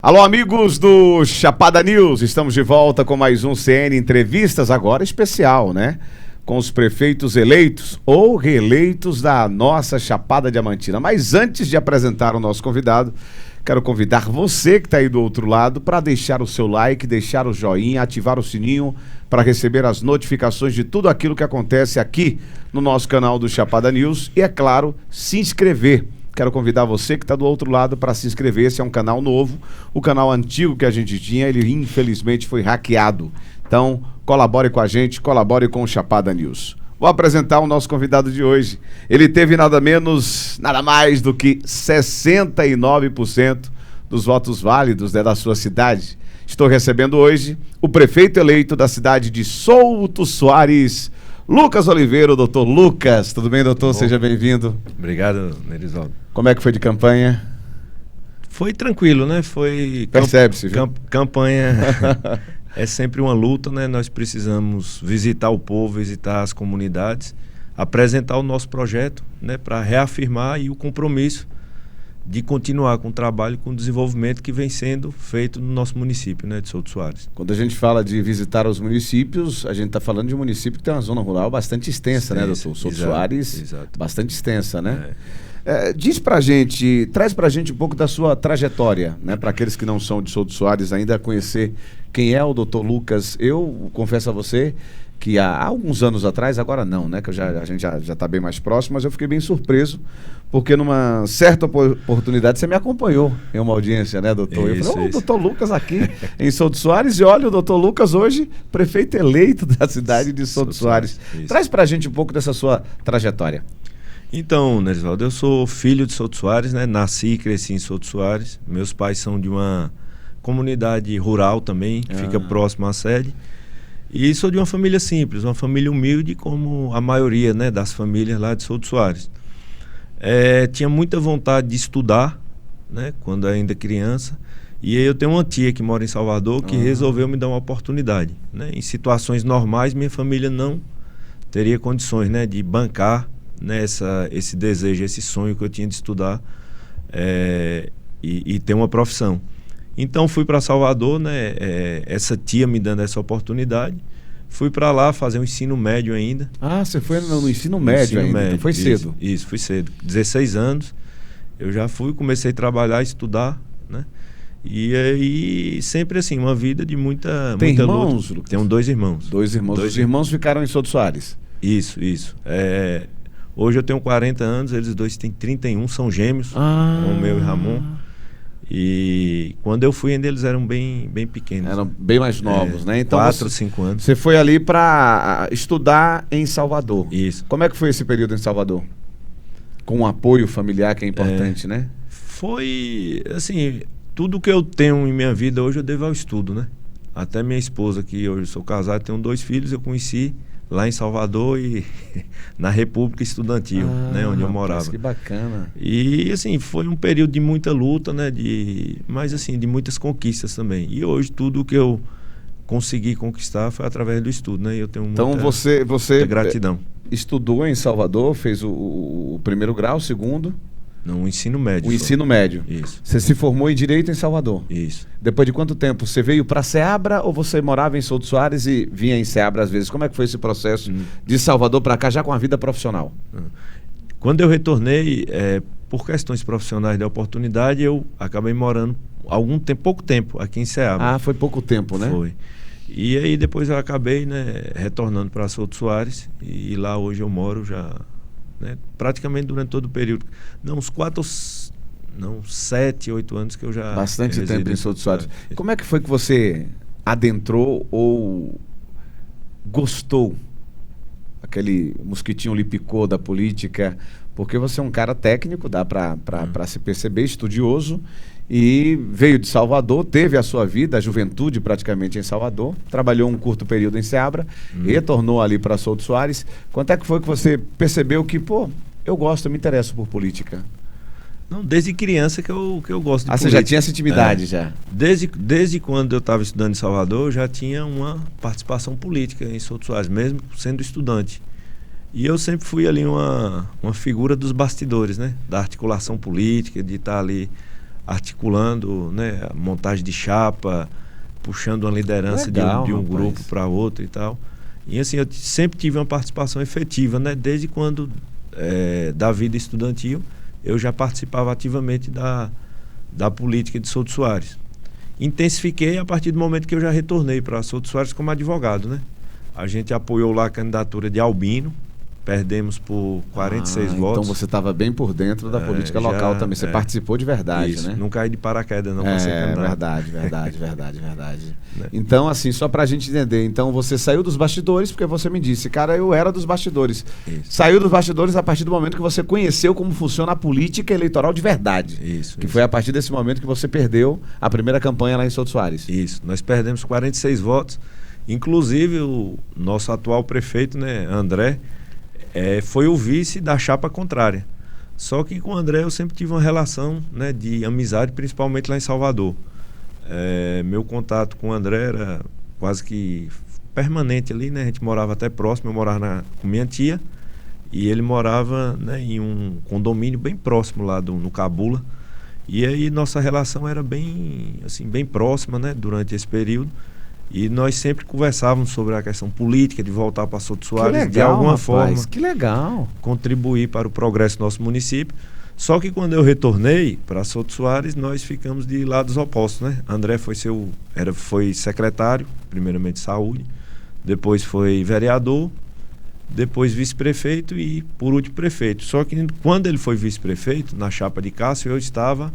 Alô, amigos do Chapada News, estamos de volta com mais um CN Entrevistas, agora especial, né? Com os prefeitos eleitos ou reeleitos da nossa Chapada Diamantina. Mas antes de apresentar o nosso convidado, quero convidar você que está aí do outro lado para deixar o seu like, deixar o joinha, ativar o sininho para receber as notificações de tudo aquilo que acontece aqui no nosso canal do Chapada News e, é claro, se inscrever. Quero convidar você que está do outro lado para se inscrever. Esse é um canal novo. O canal antigo que a gente tinha, ele infelizmente foi hackeado. Então, colabore com a gente, colabore com o Chapada News. Vou apresentar o nosso convidado de hoje. Ele teve nada menos, nada mais do que 69% dos votos válidos, né, da sua cidade. Estou recebendo hoje o prefeito eleito da cidade de Souto Soares, Lucas Oliveira, o doutor Lucas. Tudo bem, doutor? Seja bem-vindo. Obrigado, Nerivaldo. Como é que foi de campanha? Foi tranquilo, né? Foi... Percebe-se, viu? Campanha é sempre uma luta, né? Nós precisamos visitar o povo, visitar as comunidades, apresentar o nosso projeto, né? Para reafirmar aí o compromisso de continuar com o trabalho, com o desenvolvimento que vem sendo feito no nosso município, né, de Souto Soares. Quando a gente fala de visitar os municípios, a gente está falando de um município que tem uma zona rural bastante extensa, né, doutor? Souto Soares, exato. Bastante extensa, né? Diz pra gente, traz pra gente um pouco da sua trajetória, né, para aqueles que não são de Souto Soares ainda conhecer quem é o doutor Lucas. Eu confesso a você que há alguns anos atrás, agora não, né, que a gente já está bem mais próximo, mas eu fiquei bem surpreso, porque numa certa oportunidade você me acompanhou em uma audiência, né, doutor? Eu falei, o doutor Lucas aqui em Souto Soares, e olha, o doutor Lucas hoje, prefeito eleito da cidade de Souto Soares. Traz pra gente um pouco dessa sua trajetória. Então, Nerisvaldo, eu sou filho de Souto Soares, né, nasci e cresci em Souto Soares, meus pais são de uma comunidade rural também, que fica próximo à sede. E sou de uma família simples, uma família humilde, como a maioria, né, das famílias lá de Souto Soares. Tinha muita vontade de estudar, né, quando ainda criança. E aí eu tenho uma tia que mora em Salvador que resolveu me dar uma oportunidade, né. Em situações normais, minha família não teria condições, né, de bancar, né, esse desejo, esse sonho que eu tinha de estudar e ter uma profissão. Então fui para Salvador, né? Essa tia me dando essa oportunidade. Fui para lá fazer um ensino médio ainda. Ah, você foi no ensino médio ainda? Então foi cedo. Isso, fui cedo. 16 anos. Eu já fui, comecei a trabalhar, estudar, né? E aí, sempre assim, uma vida de muita irmãos, luta. Lucas? Tenho 2 irmãos. 2 irmãos. Os irmãos ficaram em Souto Soares? Isso. Hoje eu tenho 40 anos, eles dois têm 31, são gêmeos, Romeu e Ramon. E quando eu fui ainda eles eram bem pequenos. Eram bem mais novos, né? Então 4, 5 anos. Você foi ali para estudar em Salvador. Isso. Como é que foi esse período em Salvador? Com um apoio familiar que é importante, né? Foi, assim, tudo que eu tenho em minha vida hoje eu devo ao estudo, né? Até minha esposa, que hoje eu sou casado, tenho 2 filhos, eu conheci lá em Salvador e na República Estudantil, né, onde eu morava. Que bacana. E assim, foi um período de muita luta, né, mas assim, de muitas conquistas também. E hoje tudo que eu consegui conquistar foi através do estudo, né? E eu tenho muita gratidão. Estudou em Salvador, fez o primeiro grau, o segundo? Não, o ensino médio. O ensino médio. Isso. Você se formou em Direito em Salvador? Isso. Depois de quanto tempo? Você veio para Ceabra ou você morava em Souto Soares e vinha em Ceabra às vezes? Como é que foi esse processo de Salvador para cá, já com a vida profissional? Quando eu retornei, por questões profissionais de oportunidade, eu acabei morando pouco tempo aqui em Ceabra. Ah, foi pouco tempo, né? Foi. E aí depois eu acabei, né, retornando para Souto Soares e lá hoje eu moro já... né, praticamente durante todo o período. Não, uns 7, 8 anos que eu já... Bastante tempo em Souto Soares. Como é que foi que você adentrou ou gostou? Aquele mosquitinho lhe picou da política? Porque você é um cara técnico, dá para se perceber, estudioso, e veio de Salvador, teve a sua vida, a juventude praticamente em Salvador, trabalhou um curto período em Ceabra, retornou ali para Souto Soares. Quanto é que foi que você percebeu que, eu gosto, eu me interesso por política? Não, desde criança que eu gosto de política. Você já tinha essa intimidade, já? Desde quando eu estava estudando em Salvador, eu já tinha uma participação política em Souto Soares, mesmo sendo estudante. E eu sempre fui ali uma figura dos bastidores, né? Da articulação política, de estar ali articulando, né, a montagem de chapa, puxando uma liderança Legal, de um rapaz. grupo para outro e tal. E assim, eu sempre tive uma participação efetiva, né? Desde quando da vida estudantil, eu já participava ativamente da política de Souto Soares. Intensifiquei a partir do momento que eu já retornei para Souto Soares como advogado, né? A gente apoiou lá a candidatura de Albino, perdemos por 46 votos. Então você estava bem por dentro da política local também. Você participou de verdade, isso, né? não caí de paraquedas, não, para ser candidato. Verdade. Então, assim, só pra gente entender. Então, você saiu dos bastidores, porque você me disse, cara, eu era dos bastidores. Isso. Saiu dos bastidores a partir do momento que você conheceu como funciona a política eleitoral de verdade. Isso. Foi a partir desse momento que você perdeu a primeira campanha lá em Souto Soares. Isso. Nós perdemos 46 votos. Inclusive, o nosso atual prefeito, né, André, foi o vice da chapa contrária. Só que com o André eu sempre tive uma relação, né, de amizade, principalmente lá em Salvador. Meu contato com o André era quase que permanente ali, né? A gente morava até próximo, eu morava com minha tia e ele morava, né, em um condomínio bem próximo lá no Cabula. E aí nossa relação era bem, assim, bem próxima, né, durante esse período. E nós sempre conversávamos sobre a questão política, de voltar para Souto Soares, legal, de alguma rapaz, forma. Que legal. Contribuir para o progresso do nosso município. Só que quando eu retornei para Souto Soares, nós ficamos de lados opostos, né? André foi secretário, primeiramente de saúde, depois foi vereador, depois vice-prefeito e, por último, prefeito. Só que quando ele foi vice-prefeito, na chapa de Cássio, eu estava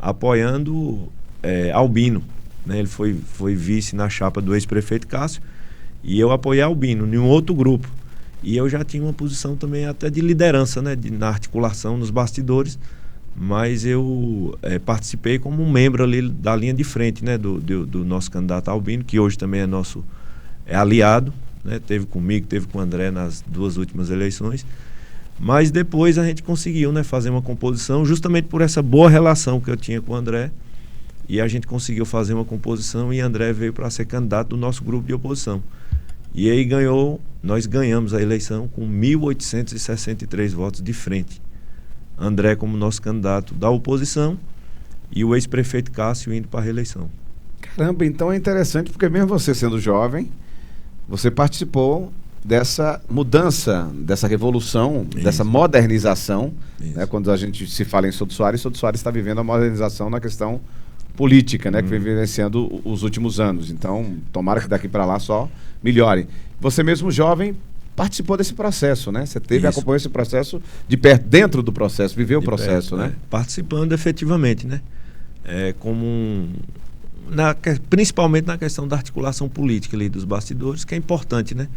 apoiando Albino. Né? Ele foi vice na chapa do ex-prefeito Cássio e eu apoiei Albino em um outro grupo. E eu já tinha uma posição também até de liderança, né, na articulação, nos bastidores, mas eu participei como um membro ali da linha de frente, né, do nosso candidato Albino, que hoje também é nosso aliado, né, teve comigo, teve com o André nas duas últimas eleições, mas depois a gente conseguiu, né, fazer uma composição justamente por essa boa relação que eu tinha com o André, e a gente conseguiu fazer uma composição e André veio para ser candidato do nosso grupo de oposição. E aí nós ganhamos a eleição com 1.863 votos de frente. André como nosso candidato da oposição e o ex-prefeito Cássio indo para a reeleição. Caramba, então é interessante porque mesmo você sendo jovem, você participou dessa mudança, dessa revolução, Isso. dessa modernização. Isso. Né? Quando a gente se fala em Souto Soares está vivendo a modernização na questão política, né, que vem vivenciando os últimos anos. Então, tomara que daqui para lá só melhore. Você mesmo jovem participou desse processo, né? Você acompanhou esse processo de perto, dentro do processo, viveu o processo, né? Participando efetivamente, né? Principalmente na questão da articulação política ali dos bastidores, que é importante, né?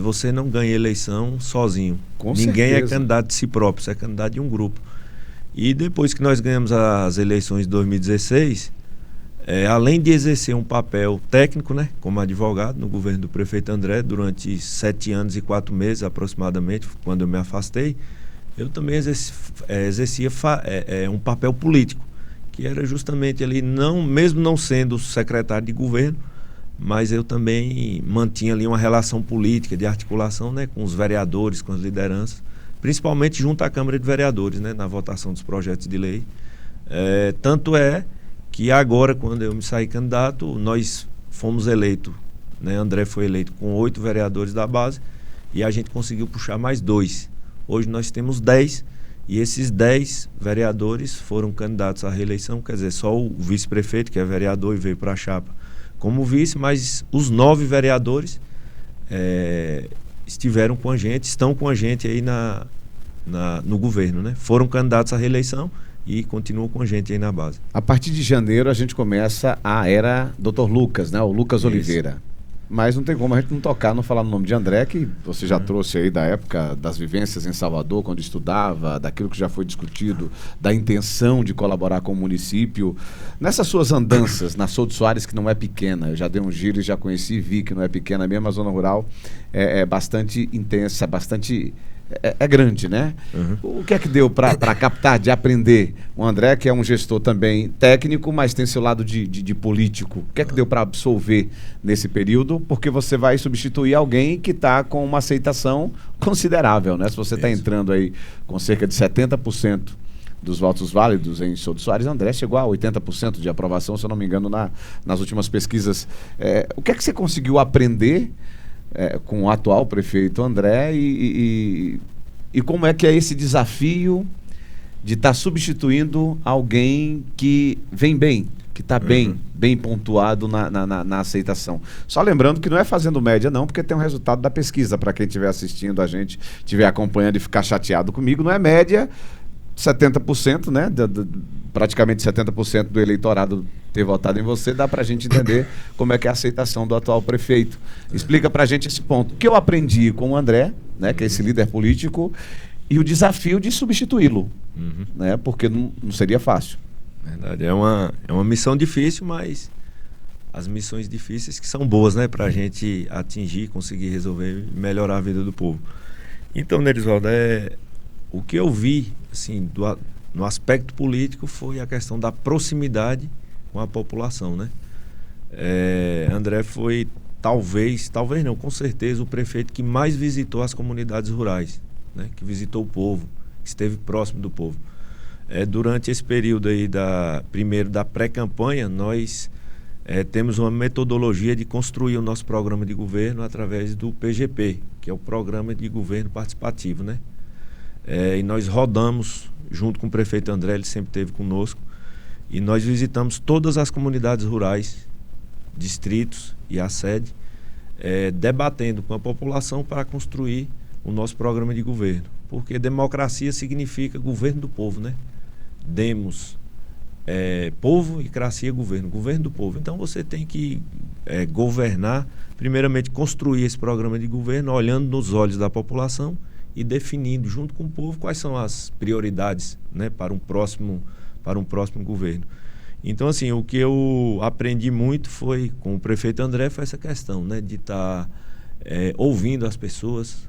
Você não ganha eleição sozinho. Com Ninguém certeza. é candidato de si próprio, você é candidato de um grupo. E depois que nós ganhamos as eleições de 2016, além de exercer um papel técnico, né, como advogado no governo do prefeito André, durante 7 anos e 4 meses aproximadamente, quando eu me afastei, eu também exercia um papel político, que era justamente ali, mesmo não sendo secretário de governo, mas eu também mantinha ali uma relação política de articulação, né, com os vereadores, com as lideranças, principalmente junto à Câmara de Vereadores, né, na votação dos projetos de lei. Tanto é que agora, quando eu me saí candidato, nós fomos eleitos, né, André foi eleito com 8 vereadores da base e a gente conseguiu puxar mais 2. Hoje nós temos 10 e esses 10 vereadores foram candidatos à reeleição, quer dizer, só o vice-prefeito, que é vereador e veio para a chapa como vice, mas os 9 vereadores estiveram com a gente, estão com a gente aí no governo, né? Foram candidatos à reeleição e continuam com a gente aí na base. A partir de janeiro a gente começa a era Dr. Lucas, né? O Lucas Oliveira. Mas não tem como a gente não falar no nome de André, que você já trouxe aí da época das vivências em Salvador, quando estudava, daquilo que já foi discutido, da intenção de colaborar com o município. Nessas suas andanças na Souto Soares, que não é pequena, eu já dei um giro e já conheci e vi que não é pequena mesmo, a zona rural é bastante intensa, bastante... É grande, né? O que é que deu para captar, de aprender? O André, que é um gestor também técnico, mas tem seu lado de político. O que é que deu para absorver nesse período? Porque você vai substituir alguém que está com uma aceitação considerável, né? Se você está entrando aí com cerca de 70% dos votos válidos em Souto Soares, André chegou a 80% de aprovação, se eu não me engano, nas últimas pesquisas. O que é que você conseguiu aprender com o atual prefeito André e como é que é esse desafio de estar substituindo alguém que vem bem, que está bem pontuado na aceitação? Só lembrando que não é fazendo média não, porque tem um resultado da pesquisa, para quem estiver assistindo a gente, estiver acompanhando e ficar chateado comigo, não é média 70%, né? Praticamente 70% do eleitorado ter votado em você, dá para a gente entender como é que é a aceitação do atual prefeito. Explica para a gente esse ponto. O que eu aprendi com o André, né, que é esse líder político, e o desafio de substituí-lo, né, porque não seria fácil. Verdade, é uma missão difícil, mas as missões difíceis que são boas, né, para a gente atingir, conseguir resolver e melhorar a vida do povo. Então, Nerisvaldo, o que eu vi assim, no aspecto político foi a questão da proximidade com a população, né? André foi talvez não, com certeza o prefeito que mais visitou as comunidades rurais, né? Que visitou o povo, que esteve próximo do povo. Durante esse período aí primeiro da pré-campanha, nós temos uma metodologia de construir o nosso programa de governo através do PGP, que é o Programa de Governo Participativo, né? E nós rodamos junto com o prefeito André, ele sempre esteve conosco, e nós visitamos todas as comunidades rurais, distritos e a sede, debatendo com a população para construir o nosso programa de governo. Porque democracia significa governo do povo, né? Demos, povo, e cracia, governo do povo. Então você tem que governar, primeiramente construir esse programa de governo, olhando nos olhos da população e definindo junto com o povo quais são as prioridades, né, para um próximo governo. Então, assim, o que eu aprendi muito foi com o prefeito André foi essa questão, né, de estar ouvindo as pessoas,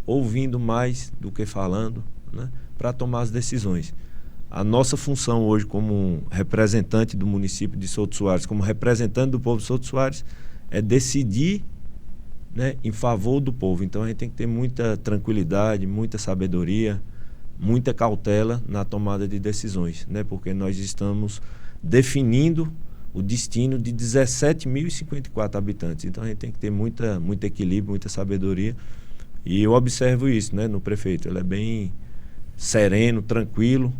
ouvindo mais do que falando, né, para tomar as decisões. A nossa função hoje como representante do município de Souto Soares, como representante do povo de Souto Soares, é decidir, né, em favor do povo. Então a gente tem que ter muita tranquilidade, muita sabedoria, muita cautela na tomada de decisões, né, porque nós estamos definindo o destino de 17.054 habitantes. Então a gente tem que ter muito equilíbrio, muita sabedoria. E eu observo isso, né, no prefeito. Ele é bem sereno, tranquilo,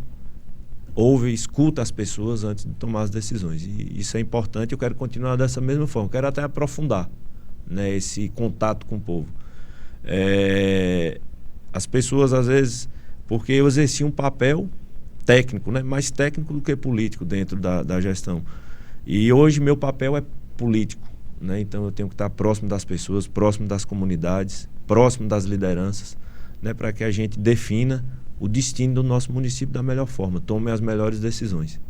ouve, escuta as pessoas antes de tomar as decisões. E isso é importante. Eu quero continuar dessa mesma forma. Quero até aprofundar, né, esse contato com o povo. As pessoas, às vezes, porque eu exerci um papel técnico, né, mais técnico do que político dentro da gestão. E hoje meu papel é político, né, então eu tenho que estar próximo das pessoas, próximo das comunidades, próximo das lideranças, né, para que a gente defina o destino do nosso município da melhor forma, tome as melhores decisões.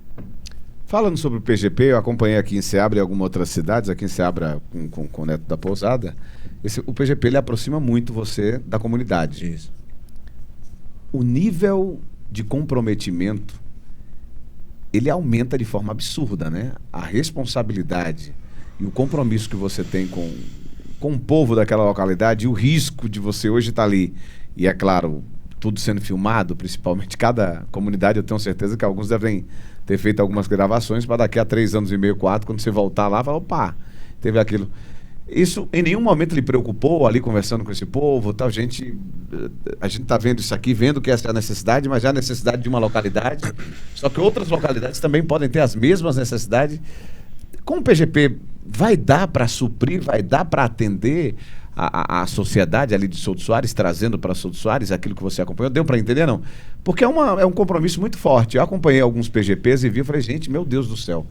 Falando sobre o PGP, eu acompanhei aqui em Ceabra e algumas outras cidades, aqui em Ceabra com o Neto da Pousada, o PGP ele aproxima muito você da comunidade. Isso. O nível de comprometimento, ele aumenta de forma absurda, né? A responsabilidade e o compromisso que você tem com o povo daquela localidade e o risco de você hoje estar ali. E é claro, tudo sendo filmado, principalmente cada comunidade, eu tenho certeza que alguns devem ter feito algumas gravações para daqui a 3 anos e meio, 4, quando você voltar lá, falar, opa, teve aquilo. Isso em nenhum momento lhe preocupou ali conversando com esse povo, tal, a gente está vendo isso aqui, vendo que essa é a necessidade, mas já a necessidade de uma localidade, só que outras localidades também podem ter as mesmas necessidades. Com o PGP, vai dar para suprir, vai dar para atender a sociedade ali de Souto Soares, trazendo para Souto Soares aquilo que você acompanhou? Deu para entender, não? Porque é um compromisso muito forte. Eu acompanhei alguns PGPs e vi, falei, gente, meu Deus do céu,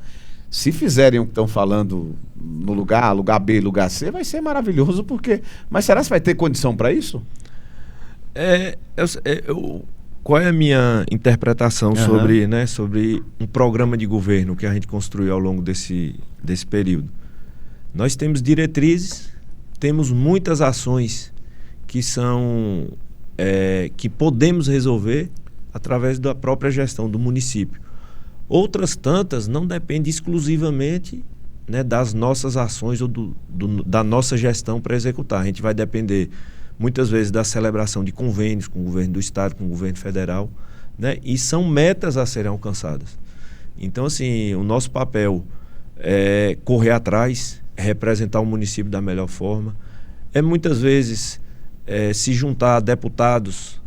se fizerem o que estão falando no lugar B, lugar C, vai ser maravilhoso, porque... Mas será que vai ter condição para isso? Qual é a minha interpretação sobre um programa de governo que a gente construiu ao longo desse período? Nós temos diretrizes, temos muitas ações que podemos resolver através da própria gestão do município. Outras tantas não dependem exclusivamente, né, das nossas ações ou da nossa gestão para executar. A gente vai depender muitas vezes da celebração de convênios com o governo do estado, com o governo federal, né? E são metas a serem alcançadas. Então, assim, o nosso papel é correr atrás, representar o município da melhor forma, muitas vezes se juntar a deputados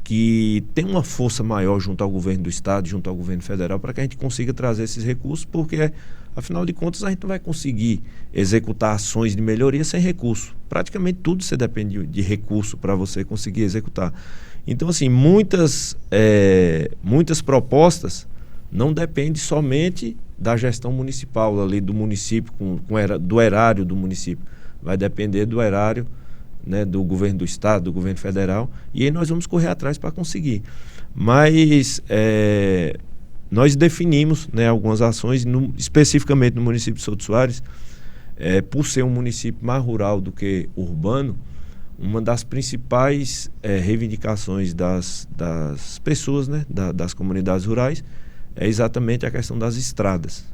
que têm uma força maior junto ao governo do estado, junto ao governo federal, para que a gente consiga trazer esses recursos, porque, afinal de contas, a gente não vai conseguir executar ações de melhoria sem recurso. Praticamente tudo você depende de recurso para você conseguir executar. Então, assim, muitas propostas não dependem somente da gestão municipal, ali do município, do erário do município. Vai depender do erário, né, do governo do estado, do governo federal, e aí nós vamos correr atrás para conseguir. Mas nós definimos, né, algumas ações, especificamente no município de Souto Soares, por ser um município mais rural do que urbano, uma das principais reivindicações das pessoas, né, das comunidades rurais, é exatamente a questão das estradas.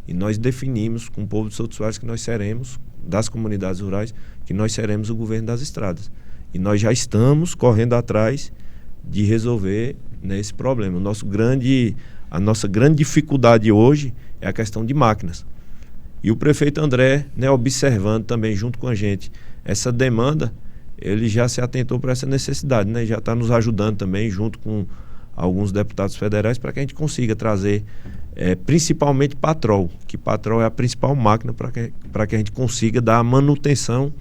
E nós definimos com o povo de Souto Soares que nós seremos, das comunidades rurais, que nós seremos o governo das estradas. E nós já estamos correndo atrás de resolver, né, esse problema. A nossa grande dificuldade hoje é a questão de máquinas. E o prefeito André, né, observando também junto com a gente essa demanda, ele já se atentou para essa necessidade, né, já está nos ajudando também junto com alguns deputados federais para que a gente consiga trazer principalmente Patrol, que Patrol é a principal máquina para que a gente consiga dar a manutenção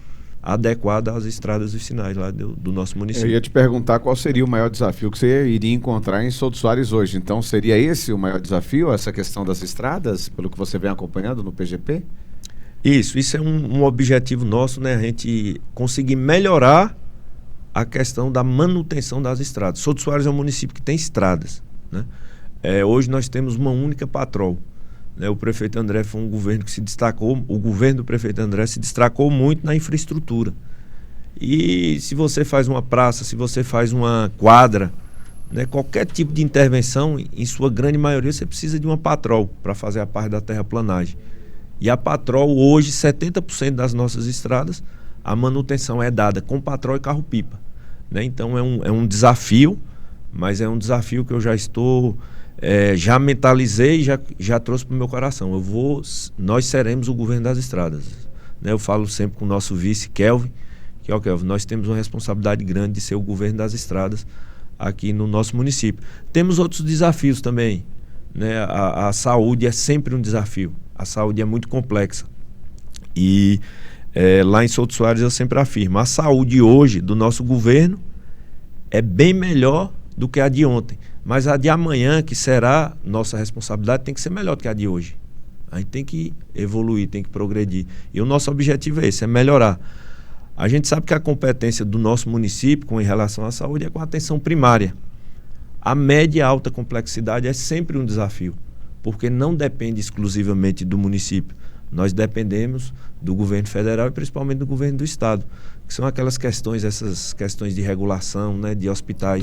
adequada às estradas vicinais lá do nosso município. Eu ia te perguntar qual seria o maior desafio que você iria encontrar em Souto Soares hoje. Então, seria esse o maior desafio, essa questão das estradas, pelo que você vem acompanhando no PGP? Isso é um objetivo nosso, né? A gente conseguir melhorar a questão da manutenção das estradas. Souto Soares é um município que tem estradas, né? Hoje nós temos uma única Patrol, né? O prefeito André foi um governo que se destacou, o governo do prefeito André se destacou muito na infraestrutura. E se você faz uma praça, se você faz uma quadra, né, qualquer tipo de intervenção, em sua grande maioria, você precisa de uma Patrol para fazer a parte da terraplanagem. E a Patrol, hoje, 70% das nossas estradas, a manutenção é dada com Patrol e carro-pipa, né? Então é um desafio, mas é um desafio que eu já estou... já mentalizei e já trouxe para o meu coração. Nós seremos o governo das estradas, né? Eu falo sempre com o nosso vice, Kelvin, Kelvin, nós temos uma responsabilidade grande de ser o governo das estradas aqui no nosso município. Temos outros desafios também, né? A saúde é sempre um desafio. A saúde é muito complexa. E lá em Souto Soares eu sempre afirmo, a saúde hoje do nosso governo é bem melhor do que a de ontem. Mas a de amanhã, que será nossa responsabilidade, tem que ser melhor do que a de hoje. A gente tem que evoluir, tem que progredir. E o nosso objetivo é esse, é melhorar. A gente sabe que a competência do nosso município em relação à saúde é com a atenção primária. A média e alta complexidade é sempre um desafio, porque não depende exclusivamente do município. Nós dependemos do governo federal e principalmente do governo do estado, que são aquelas questões, essas questões de regulação, né, de hospitais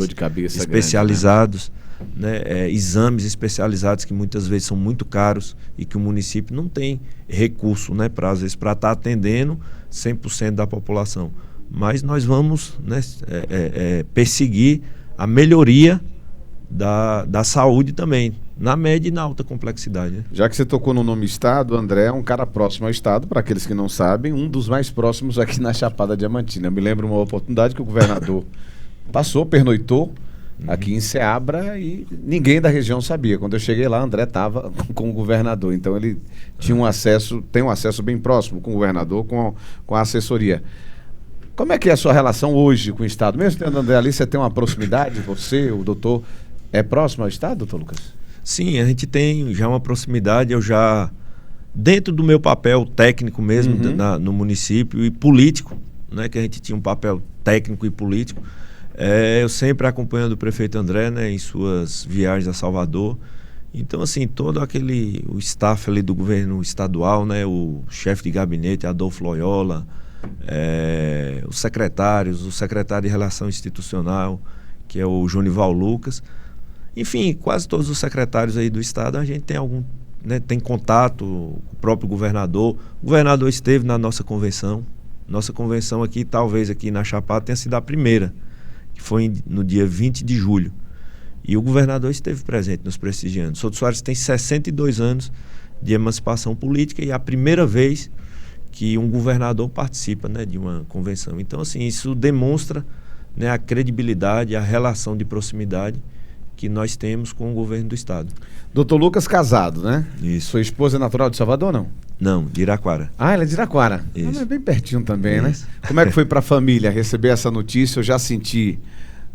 especializados, grande, né, exames especializados que muitas vezes são muito caros e que o município não tem recurso, né, às vezes para estar atendendo 100% da população. Mas nós vamos, né, perseguir a melhoria da saúde também, na média e na alta complexidade, né? Já que você tocou no nome Estado, André é um cara próximo ao Estado, para aqueles que não sabem, um dos mais próximos aqui na Chapada Diamantina. Eu me lembro uma oportunidade que o governador pernoitou aqui em Ceabra e ninguém da região sabia. Quando eu cheguei lá, André estava com o governador, então ele tinha tem um acesso bem próximo com o governador, com a assessoria. Como é que é a sua relação hoje com o Estado? Mesmo tendo André ali, você tem uma proximidade, você, o doutor, é próximo ao Estado, doutor Lucas? Sim, a gente tem já uma proximidade, eu já, dentro do meu papel técnico mesmo, no município e político, né, que a gente tinha um papel técnico e político, eu sempre acompanhando o prefeito André, né, em suas viagens a Salvador. Então, assim, todo o staff ali do governo estadual, né, o chefe de gabinete, Adolfo Loyola, os secretários, o secretário de Relação Institucional, que é o Junival Lucas. Enfim, quase todos os secretários aí do estado, a gente tem tem contato com o próprio governador. O governador esteve na nossa convenção. Nossa convenção aqui, talvez aqui na Chapada, tenha sido a primeira, que foi no dia 20 de julho. E o governador esteve presente nos prestigiando. Souto Soares tem 62 anos de emancipação política e é a primeira vez que um governador participa, né, de uma convenção. Então, assim, isso demonstra, né, a credibilidade, a relação de proximidade que nós temos com o governo do estado. Doutor Lucas casado, né? Isso. Sua esposa é natural de Salvador ou não? Não, de Iraquara. Ah, ela é de Iraquara. Isso. É bem pertinho também, Isso. né? Como é que foi para a família receber essa notícia? Eu já senti,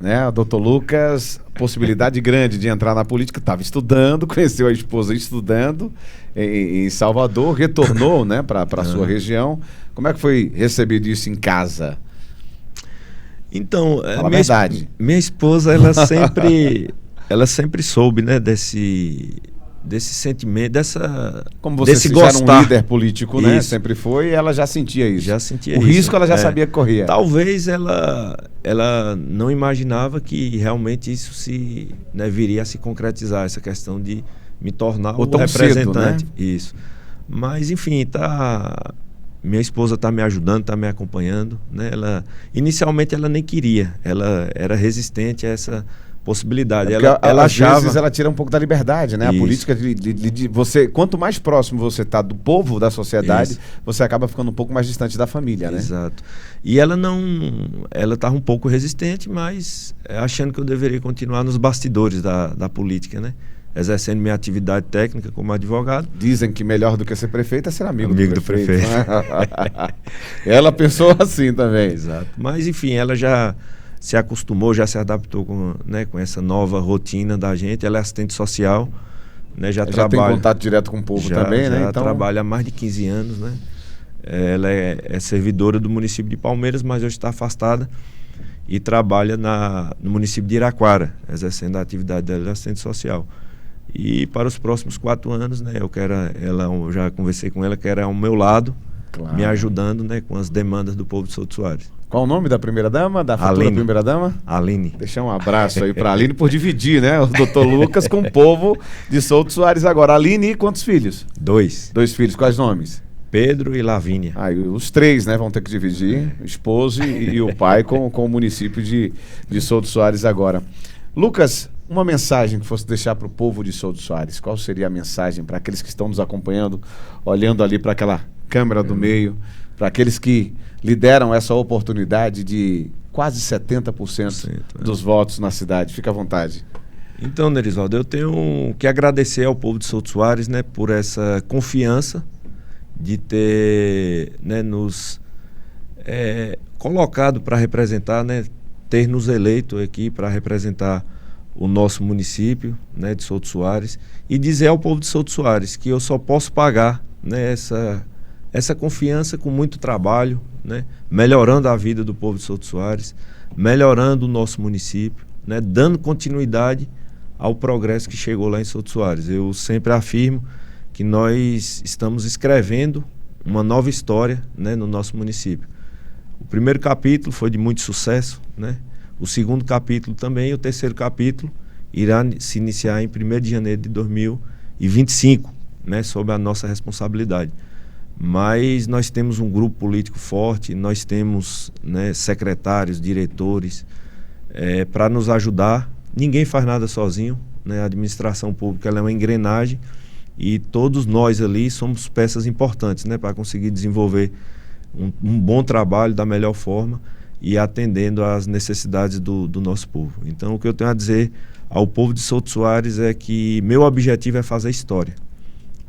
né? O doutor Lucas, possibilidade grande de entrar na política. Estava estudando, conheceu a esposa estudando em Salvador, retornou, né, para a sua região. Como é que foi recebido isso em casa? Então, Fala a verdade. Minha esposa, ela sempre soube, né, desse sentimento, como você desse já era um gostar. líder político, né? Isso. Sempre foi, e ela já sentia isso. Já sentia o isso. risco ela já sabia que corria. Talvez ela não imaginava que realmente isso né, viria a se concretizar, essa questão de me tornar o representante. Cedo, né? Isso. Mas, enfim, minha esposa está me ajudando, está me acompanhando, né? Inicialmente ela nem queria, ela era resistente a essa possibilidade. Ela às achava... vezes ela tira um pouco da liberdade, né? Isso. A política de você, quanto mais próximo você está do povo, da sociedade, Isso. você acaba ficando um pouco mais distante da família, né? Exato. E ela estava um pouco resistente, mas achando que eu deveria continuar nos bastidores da política, né? Exercendo minha atividade técnica como advogado. Dizem que melhor do que ser prefeito é ser amigo do prefeito. Ela pensou assim também. Exato. Mas, enfim, ela já se acostumou, já se adaptou com essa nova rotina da gente. Ela é assistente social, né? Já trabalha, tem contato direto com o povo também, né? Já então... trabalha há mais de 15 anos, né? Ela é servidora do município de Palmeiras, mas hoje está afastada e trabalha no município de Iraquara, exercendo a atividade dela de assistente social. E para os próximos 4 anos, né, eu já conversei com ela, que era ao meu lado, claro, me ajudando, né, com as demandas do povo de Souto Soares. Qual o nome da primeira-dama, da futura primeira-dama? Aline. Deixar um abraço aí para a Aline por dividir, né, o doutor Lucas com o povo de Souto Soares agora. Aline, quantos filhos? 2. 2 filhos, quais nomes? Pedro e Lavínia. Os 3, né, vão ter que dividir, o esposo e o pai com o município de Souto Soares agora. Lucas, uma mensagem que fosse deixar para o povo de Souto Soares, qual seria a mensagem para aqueles que estão nos acompanhando, olhando ali para aquela câmera do meio, para aqueles que lideram essa oportunidade de quase 70% dos votos na cidade? Fica à vontade. Então, Nerisvaldo, eu tenho que agradecer ao povo de Souto Soares, né, por essa confiança de ter, né, nos colocado para representar, né, ter nos eleito aqui para representar o nosso município, né, de Souto Soares, e dizer ao povo de Souto Soares que eu só posso pagar, né, essa confiança com muito trabalho, né, melhorando a vida do povo de Souto Soares, melhorando o nosso município, né, dando continuidade ao progresso que chegou lá em Souto Soares. Eu sempre afirmo que nós estamos escrevendo uma nova história, né, no nosso município. O primeiro capítulo foi de muito sucesso, né? O segundo capítulo também, e o terceiro capítulo irá se iniciar em 1º de janeiro de 2025, né, sob a nossa responsabilidade. Mas nós temos um grupo político forte, nós temos, né, secretários, diretores, para nos ajudar. Ninguém faz nada sozinho, né? A administração pública ela é uma engrenagem e todos nós ali somos peças importantes, né, para conseguir desenvolver um bom trabalho da melhor forma e atendendo às necessidades do nosso povo. Então, o que eu tenho a dizer ao povo de Souto Soares é que meu objetivo é fazer história.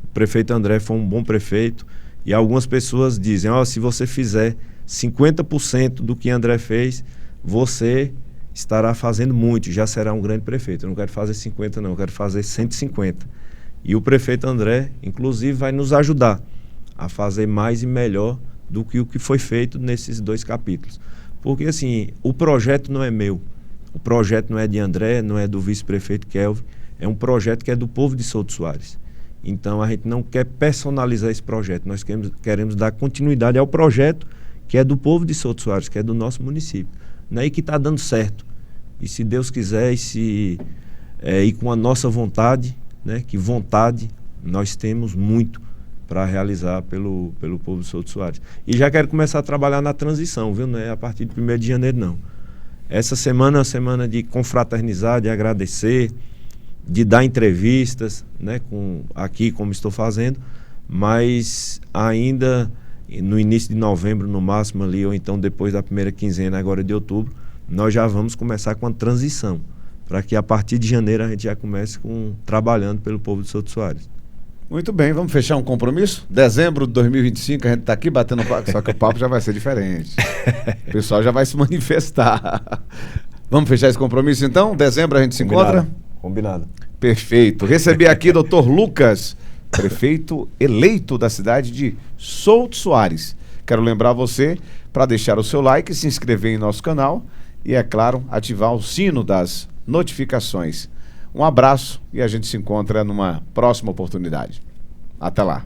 O prefeito André foi um bom prefeito e algumas pessoas dizem, se você fizer 50% do que André fez, você estará fazendo muito, já será um grande prefeito. Eu não quero fazer 50 não, eu quero fazer 150. E o prefeito André, inclusive, vai nos ajudar a fazer mais e melhor do que o que foi feito nesses 2 capítulos. Porque, assim, o projeto não é meu, o projeto não é de André, não é do vice-prefeito Kelvin, é um projeto que é do povo de Souto Soares. Então, a gente não quer personalizar esse projeto, nós queremos dar continuidade ao projeto que é do povo de Souto Soares, que é do nosso município, né, e que está dando certo. E se Deus quiser, e com a nossa vontade, né, que vontade nós temos muito para realizar pelo povo de Souto Soares. E já quero começar a trabalhar na transição, viu? Não é a partir de 1º de janeiro, não. essa semana é uma semana de confraternizar, de agradecer, de dar entrevistas, né, aqui como estou fazendo, mas ainda no início de novembro, no máximo ali, ou então depois da primeira quinzena agora de outubro, nós já vamos começar com a transição, para que a partir de janeiro a gente já comece trabalhando pelo povo de Souto Soares. Muito bem, vamos fechar um compromisso? Dezembro de 2025 a gente está aqui batendo papo, só que o papo já vai ser diferente. O pessoal já vai se manifestar. Vamos fechar esse compromisso então? Dezembro a gente se encontra? Combinado. Perfeito. Recebi aqui Dr. Lucas, prefeito eleito da cidade de Souto Soares. Quero lembrar você para deixar o seu like, se inscrever em nosso canal e, é claro, ativar o sino das notificações. Um abraço e a gente se encontra numa próxima oportunidade. Até lá.